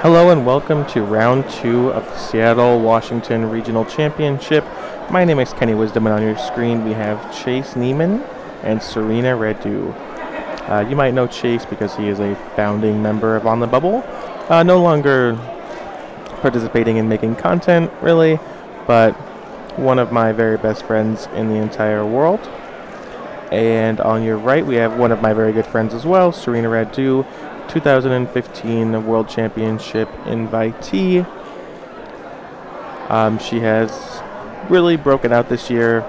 Hello and welcome to round 2 of the Seattle-Washington Regional Championship. My name is Kenny Wisdom, and on your screen we have Chase Nieman and Sorina Radu. You might know Chase because he is a founding member of On the Bubble. No longer participating in making content, really, but one of my very best friends in the entire world. And on your right we have one of my very good friends as well, Sorina Radu, 2015 World Championship invitee. She has really broken out this year.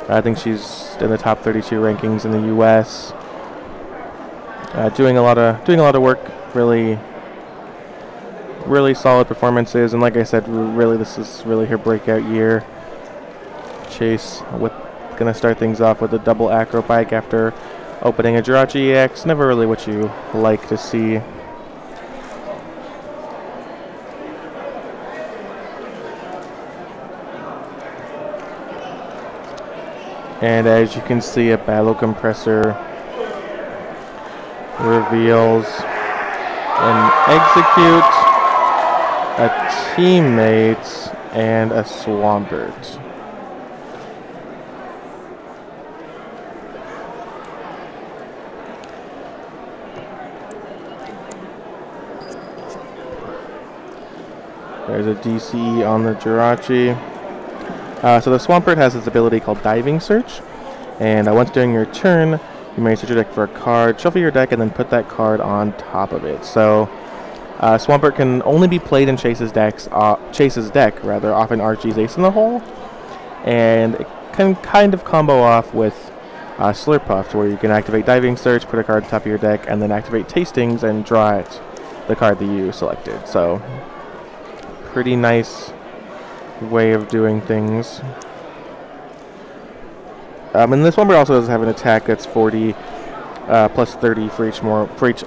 I think she's in the top 32 rankings in the U.S. Doing a lot of work. Really solid performances, and like I said, really this is really her breakout year. Chase gonna start things off with a double acro bike after opening a Jirachi EX. Never really what you like to see. And as you can see, a battle compressor reveals and execute a teammate and a Swampert. There's a DCE on the Jirachi. So the Swampert has this ability called Diving Search, and once during your turn, you may search your deck for a card, shuffle your deck, and then put that card on top of it. So Swampert can only be played in Chase's deck, often Archie's Ace in the Hole, and it can kind of combo off with Slurpuff, where you can activate Diving Search, put a card on top of your deck, and then activate Tastings and draw the card that you selected. So pretty nice way of doing things. And this Swampert also does have an attack that's 40 plus 30 for each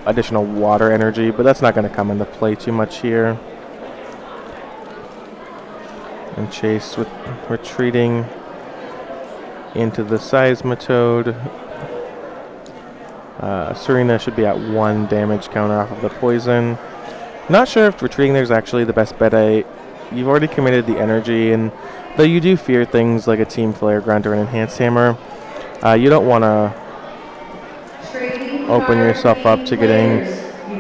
additional water energy, but that's not going to come into play too much here. And Chase with retreating into the Seismitoad. Sorina should be at 1 damage counter off of the poison. Not sure if retreating there is actually the best bet. You've already committed the energy, and though you do fear things like a Team Flare Grunt or an Enhanced Hammer, you don't want to open yourself up to getting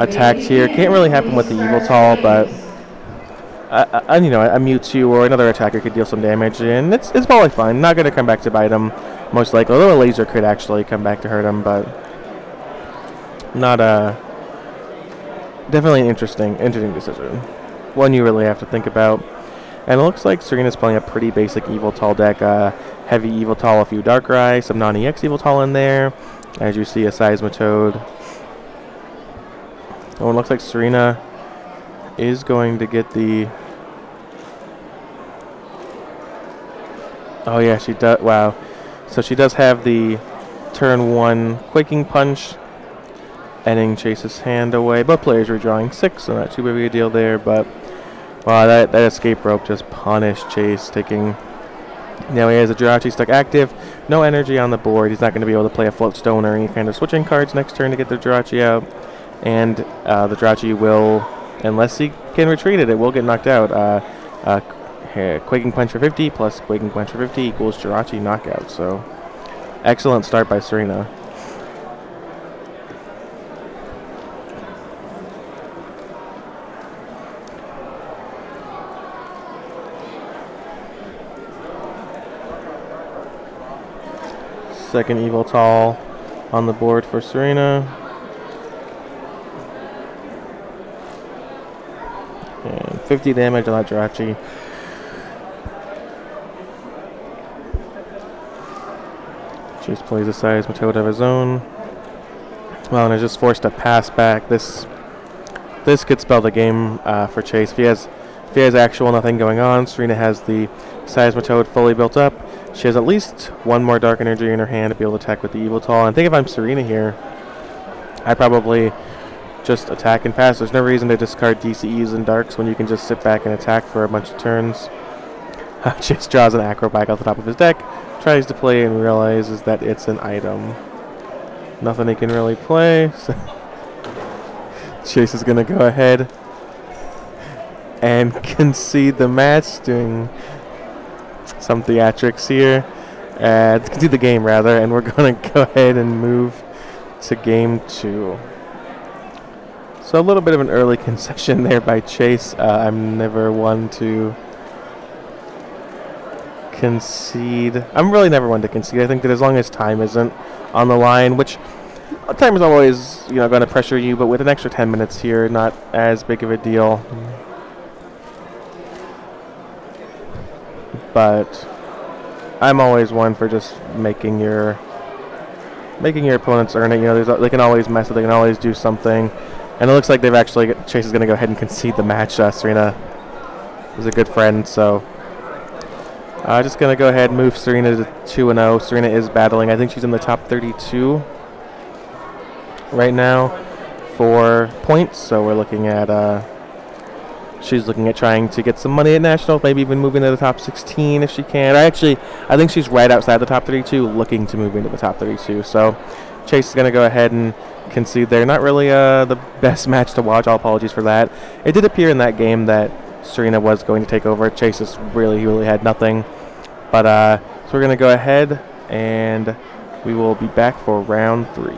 attacked here. Can't really happen with the Yveltal, but a Mewtwo or another attacker could deal some damage, and it's probably fine. Not going to come back to bite him, most likely. Although a laser could actually come back to hurt him, but not definitely an interesting decision. One you really have to think about. And it looks like Sorina's playing a pretty basic Yveltal deck. Heavy Yveltal, a few Darkrai, some non-EX Yveltal in there. As you see, a Seismitoad. Oh, it looks like Sorina is going to get the... Oh yeah, she does. Wow. So she does have the turn 1 Quaking Punch, ending Chase's hand away. Both players are drawing 6, so not too big of a deal there, but wow, that escape rope just punished Chase, taking... Now he has a Jirachi stuck active, no energy on the board. He's not going to be able to play a Float Stone or any kind of switching cards next turn to get the Jirachi out, and the Jirachi will, unless he can retreat it, will get knocked out. Quaking Punch for 50 plus Quaking Punch for 50 equals Jirachi knockout, so excellent start by Sorina. Second Yveltal on the board for Sorina. And 50 damage on that Jirachi. Chase plays a Seismitoad of his own. Well, and is just forced to pass back. This could spell the game for Chase. If he has actual nothing going on, Sorina has the Seismitoad fully built up. She has at least 1 more Dark Energy in her hand to be able to attack with the Yveltal. And I think if I'm Sorina here, I probably just attack and pass. There's no reason to discard DCEs and Darks when you can just sit back and attack for a bunch of turns. Chase draws an Acroback off the top of his deck, tries to play and realizes that it's an item. Nothing he can really play, so Chase is going to go ahead, and concede the match, doing some theatrics here. Concede the game, rather, and we're going to go ahead and move to game 2. So a little bit of an early concession there by Chase. I'm never one to concede. I'm really never one to concede. I think that as long as time isn't on the line, which time is always, going to pressure you, but with an extra 10 minutes here, not as big of a deal. But I'm always one for just making your opponents earn it. They can always mess with it. They can always do something. And it looks like Chase is going to go ahead and concede the match. Sorina is a good friend, so just going to go ahead and move Sorina to 2-0. Sorina is battling. I think she's in the top 32 right now for points. So we're looking at she's looking at trying to get some money at Nationals, maybe even moving to the top 16 if she can. I think she's right outside the top 32, looking to move into the top 32. So Chase is going to go ahead and concede there. Not really the best match to watch. All apologies for that. It did appear in that game that Sorina was going to take over. Chase just really had nothing. But so we're going to go ahead and we will be back for round 3.